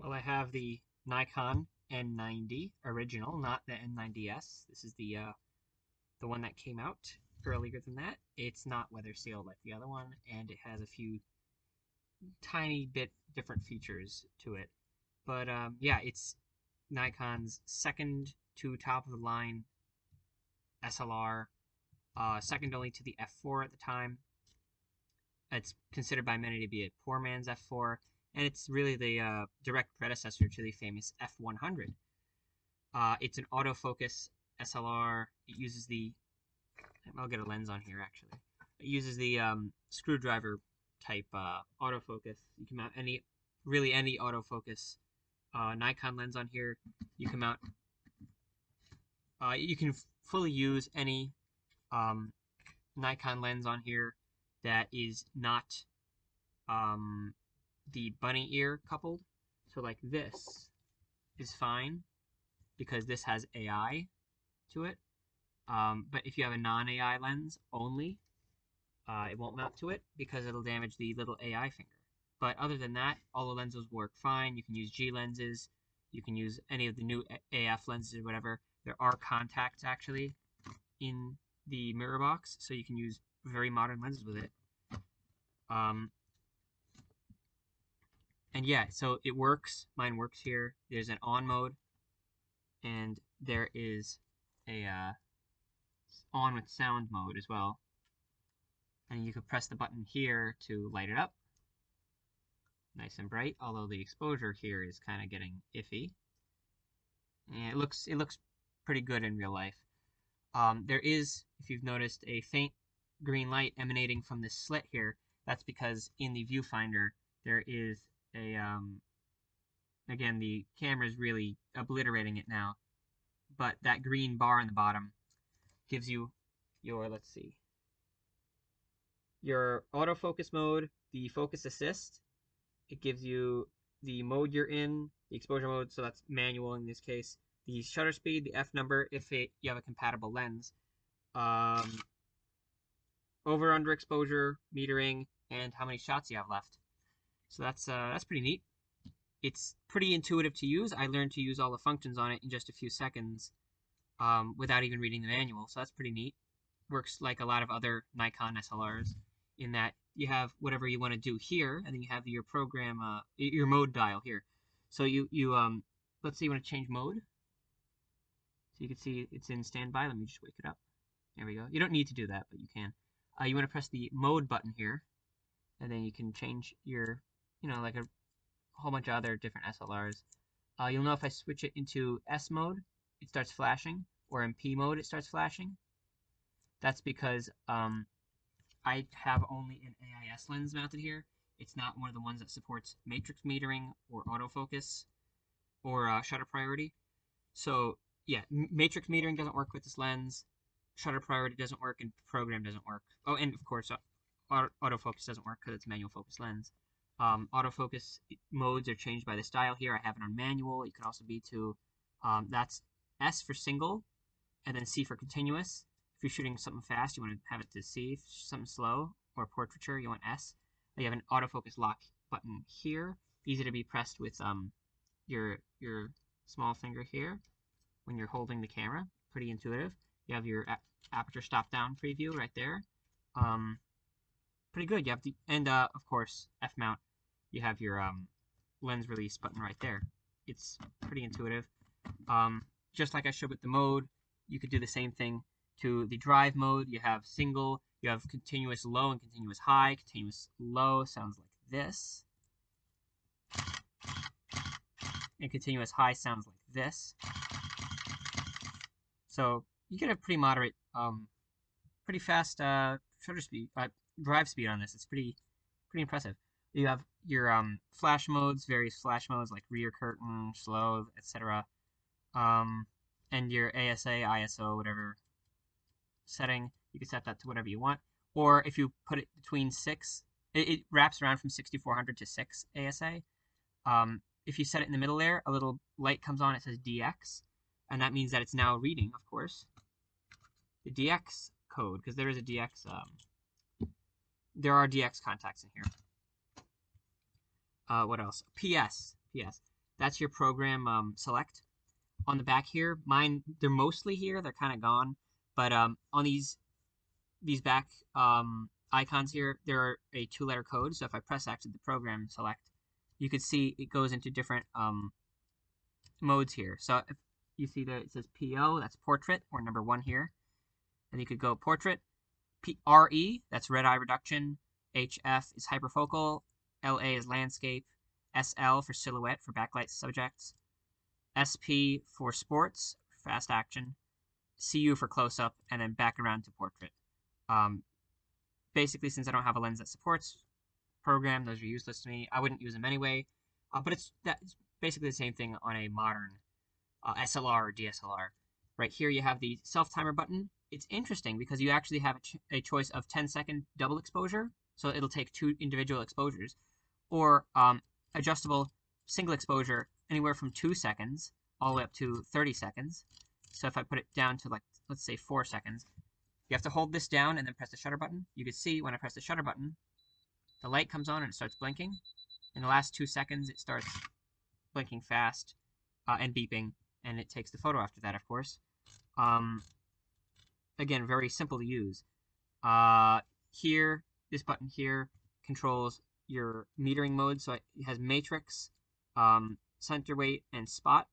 Well, I have the Nikon N90 original, not the N90S. This is the one that came out earlier than that. It's not weather sealed like the other one, and it has a few tiny bit different features to it. But yeah, it's Nikon's second to top of the line SLR, second only to the F4 at the time. It's considered by many to be a poor man's F4, and it's really the direct predecessor to the famous F100. It's an autofocus SLR. It uses the, I'll get a lens on here actually. It uses the screwdriver type autofocus. You can mount any autofocus Nikon lens on here. You can mount, you can fully use any Nikon lens on here that is not the bunny ear coupled. So like this is fine because this has AI to it. But if you have a non-AI lens only, it won't mount to it because it'll damage the little AI finger. But other than that, all the lenses work fine. You can use G lenses. You can use any of the new AF lenses or whatever. There are contacts actually in the mirror box, so you can use very modern lenses with it. And yeah, so it works. Mine works here. There's an on mode, and there is a on with sound mode as well. And you could press the button here to light it up. Nice and bright, although the exposure here is kind of getting iffy. And it looks pretty good in real life. There is, if you've noticed, a faint green light emanating from this slit here. That's because in the viewfinder there is a again, the camera is really obliterating it now, but that green bar in the bottom gives you your, let's see, your autofocus mode, the focus assist. It gives you the mode you're in, the exposure mode, so that's manual in this case, the shutter speed, the F number if you have a compatible lens, over under exposure metering, and how many shots you have left. So that's pretty neat. It's pretty intuitive to use. I learned to use all the functions on it in just a few seconds without even reading the manual, so that's pretty neat. Works like a lot of other Nikon SLRs in that you have whatever you want to do here, and then you have your program, your mode dial here. So you let's say you want to change mode. So you can see it's in standby. Let me just wake it up. There we go. You don't need to do that, but you can. You want to press the mode button here, and then you can change your, like a whole bunch of other different SLRs. You'll know if I switch it into S mode, it starts flashing, or in P mode, it starts flashing. That's because I have only an AIS lens mounted here. It's not one of the ones that supports matrix metering or autofocus or shutter priority. So yeah, matrix metering doesn't work with this lens. Shutter priority doesn't work, and program doesn't work. Oh, and of course, autofocus doesn't work because it's a manual focus lens. Autofocus modes are changed by this dial here. I have it on manual. It could also be to, that's S for single, and then C for continuous. If you're shooting something fast, you want to have it to C. If something slow or portraiture, you want S. You have an autofocus lock button here. Easy to be pressed with your small finger here when you're holding the camera. Pretty intuitive. You have your aperture stop down preview right there. Pretty good. You have the, and of course, F mount. You have your lens release button right there. It's pretty intuitive. Just like I showed with the mode, you could do the same thing to the drive mode. You have single, you have continuous low and continuous high. Continuous low sounds like this, and continuous high sounds like this. So you get a pretty moderate, pretty fast shutter speed, drive speed on this. It's pretty impressive. You have your flash modes, various flash modes like rear curtain, slow, etc. And your ASA, ISO, whatever setting, you can set that to whatever you want. Or if you put it between 6, it wraps around from 6400 to 6 ASA. If you set it in the middle there, a little light comes on. It says DX, and that means that it's now reading, of course, the DX code, because there is a DX. There are DX contacts in here. What else? PS. that's your program select. On the back here, mine, they're mostly here. They're kind of gone. But on these back icons here, there are a 2-letter code. So if I press actually the program select, you can see it goes into different modes here. So if you see that it says PO, that's portrait, or number 1 here. And you could go portrait. RE, that's red eye reduction. HF is hyperfocal. LA is landscape. SL for silhouette for backlight subjects. SP for sports, fast action. CU for close-up, and then back around to portrait. Basically, since I don't have a lens that supports program, those are useless to me. I wouldn't use them anyway. But it's basically the same thing on a modern SLR or DSLR. Right here you have the self-timer button. It's interesting because you actually have a choice of 10-second double exposure, so it'll take 2 individual exposures, or adjustable single exposure anywhere from 2 seconds all the way up to 30 seconds. So if I put it down to, like, let's say 4 seconds, you have to hold this down and then press the shutter button. You can see when I press the shutter button, the light comes on and it starts blinking. In the last 2 seconds, it starts blinking fast and beeping, and it takes the photo after that, of course. Again, very simple to use. Here, this button here controls your metering mode. So it has matrix, center weight, and spot.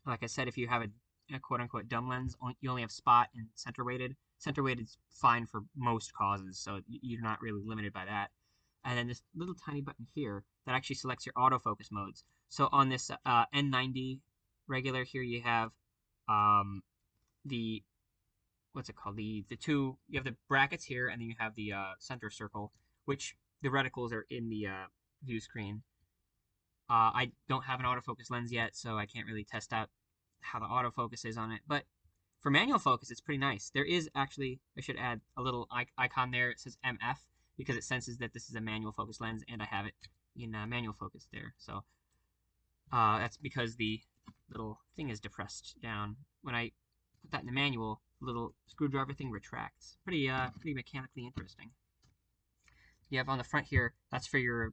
Like I said, if you have a quote-unquote dumb lens, you only have spot and center weighted. Center weighted is fine for most causes, so you're not really limited by that. And then this little tiny button here that actually selects your autofocus modes. So on this N90 regular here, you have the what's it called? The two, you have the brackets here, and then you have the center circle, which the reticles are in the view screen. I don't have an autofocus lens yet, so I can't really test out how the autofocus is on it. But for manual focus, it's pretty nice. There is actually, I should add a little icon there. It says MF because it senses that this is a manual focus lens, and I have it in manual focus there. So that's because the little thing is depressed down. When I put that in the manual, the little screwdriver thing retracts. Pretty mechanically interesting. You have on the front here, that's for your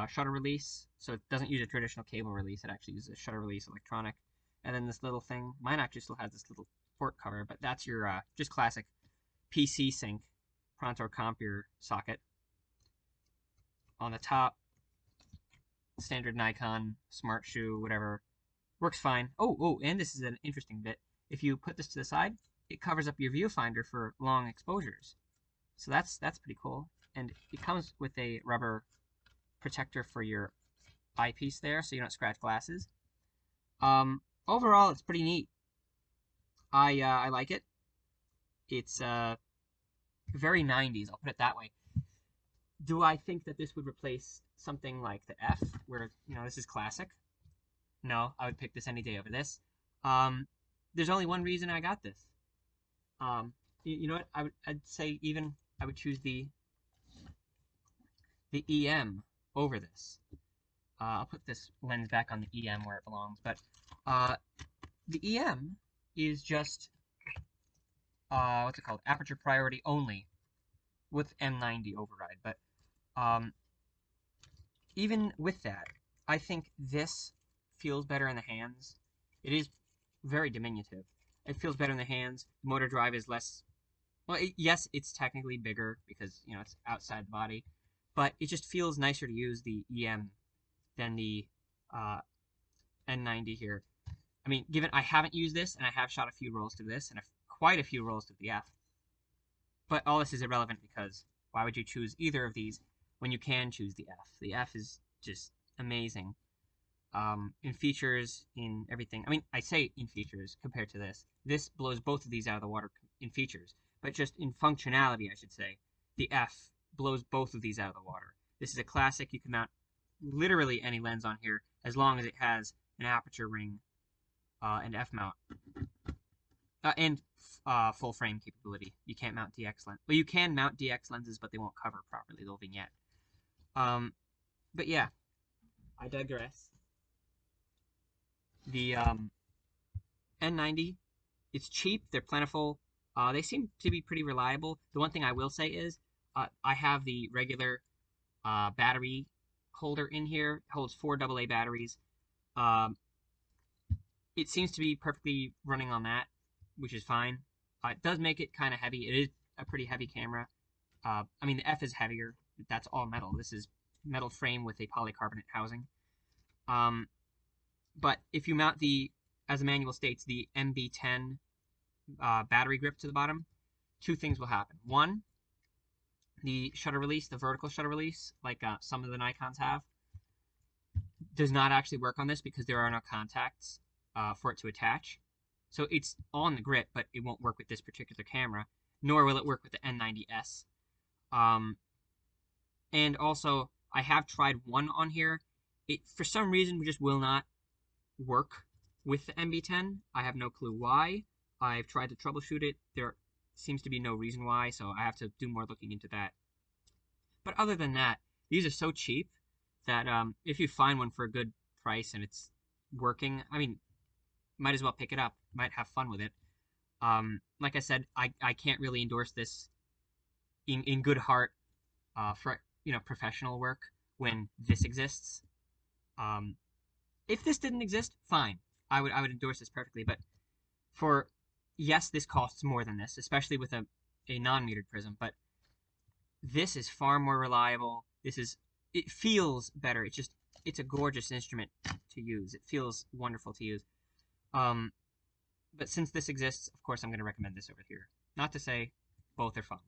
shutter release. So it doesn't use a traditional cable release. It actually uses a shutter release electronic. And then this little thing, mine actually still has this little port cover, but that's your just classic PC sync Pronto Compure socket. On the top, standard Nikon, smart shoe, whatever. Works fine. Oh, and this is an interesting bit. If you put this to the side, it covers up your viewfinder for long exposures. So that's pretty cool. And it comes with a rubber protector for your eyepiece there, so you don't scratch glasses. Overall, it's pretty neat. I like it. It's very 90s, I'll put it that way. Do I think that this would replace something like the F, where, you know, this is classic? No, I would pick this any day over this. There's only one reason I got this. You know what? I'd say even I would choose the EM over this. I'll put this lens back on the EM where it belongs, but the EM is just what's it called? Aperture priority only with N90 override. But even with that, I think this feels better in the hands. It is very diminutive. It feels better in the hands. The motor drive is less. Well, yes, it's technically bigger because, you know, it's outside the body, but it just feels nicer to use the EM than the N90 here. I mean, given I haven't used this, and I have shot a few rolls to this, and quite a few rolls to the F, but all this is irrelevant because why would you choose either of these when you can choose the F? The F is just amazing. In features, in everything. I mean, I say in features compared to this. This blows both of these out of the water in features, but just in functionality, I should say, the F blows both of these out of the water. This is a classic. You can mount literally any lens on here as long as it has an aperture ring and F mount and full frame capability. You can't mount DX lens. Well, you can mount DX lenses, but they won't cover properly. They'll vignette. But yeah, I digress. The N90, it's cheap. They're plentiful. They seem to be pretty reliable. The one thing I will say is I have the regular battery holder in here. It holds 4 AA batteries. Um, it seems to be perfectly running on that, which is fine. It does make it kind of heavy. It is a pretty heavy camera. I mean, the F is heavier. That's all metal. This is metal frame with a polycarbonate housing. Um, but if you mount as the manual states, the MB10 battery grip to the bottom, two things will happen. One, the shutter release, the vertical shutter release, like some of the Nikons have, does not actually work on this because there are no contacts for it to attach. So it's on the grip, but it won't work with this particular camera, nor will it work with the N90S. And also, I have tried one on here. It, for some reason, just will not work with the MB10. I have no clue why. I've tried to troubleshoot it. There seems to be no reason why, so I have to do more looking into that. But other than that, these are so cheap that if you find one for a good price and it's working, I mean, might as well pick it up. Might have fun with it. Like I said, I can't really endorse this in good heart for professional work when this exists. Um, if this didn't exist, fine. I would endorse this perfectly. But for yes, this costs more than this, especially with a non-metered prism. But this is far more reliable. It feels better. It's a gorgeous instrument to use. It feels wonderful to use. But since this exists, of course, I'm going to recommend this over here. Not to say both are fun.